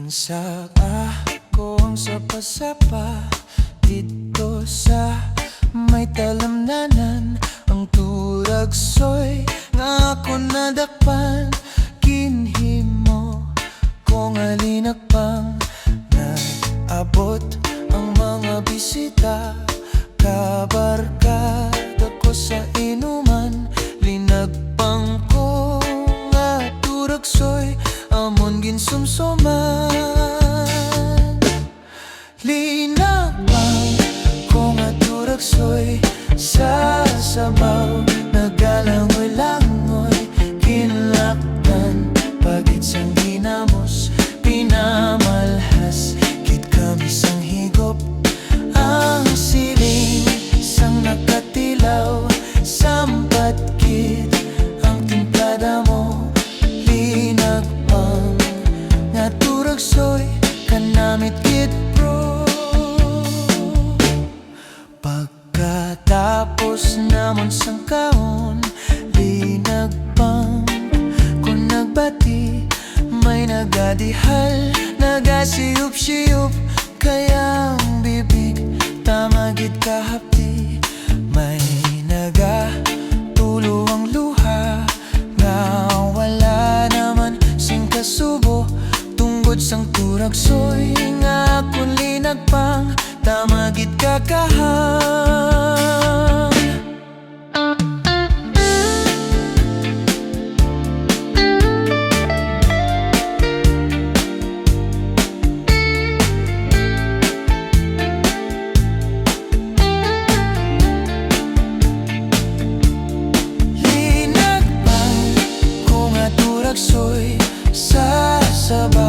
Sa akong sapa-sapa dito sa may talamnanan, ang turagsoy nga ako nadakpan. Kinhimo kong alinagpang nag-abot ang mga bisita. Kabarkada ko sa inuman, linagpang ko nga turagsoy amon ginsumsuman. Linagpang ko nga turagsoy sa sabaw, nagalangoy-langoy kinlaktan, pagit sang ginamos pinamalhas, kit kami sang higop ang siling sang nakatilaw, sampat kit ang timplada mo. Linagpang nga turagsoy kanamit kit bro. Pagkatapos namon sang kaon, linagpang kung nagbati, may nagadihal, nagasiyup-siyup, kayang bibig tamagid kahapti. May nagatulo ang luha nga wala naman sing kasubo, tungkod sang turagsoy nga akong linagpang tamagid kakahang. Linagpang ko nga turagsoy sa sabaw,